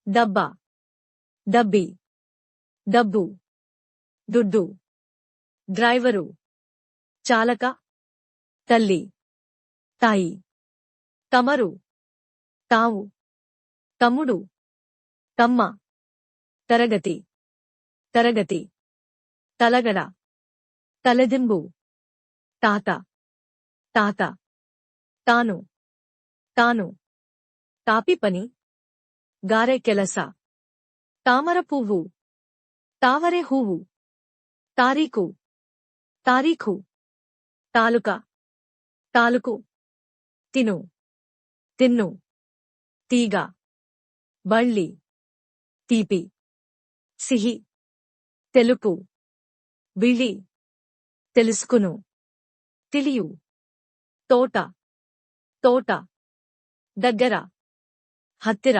డబ్బా, డబ్బి, డబ్బు, దుడ్డు, డ్రైవరు, చాలక, తల్లి, తాయి, తమరు, తావు, తమ్ముడు, తమ్మ, తరగతి, తరగతి, తలగడ, తలదింబు, తాత, తాత, తాను, తాను, తాపిపని, గారె కెలస, తామర పువ్వు, తావరె హూవు, తారీఖు, తారీఖు, తాలుక, తాలుకు, తిను, తిన్ను, తీగ, బళ్ళి, తీపి, సిహి, తెలుపు, బిళి, తెలుసుకును, తెలియు, తోట, తోట, దగ్గర, హత్తిర.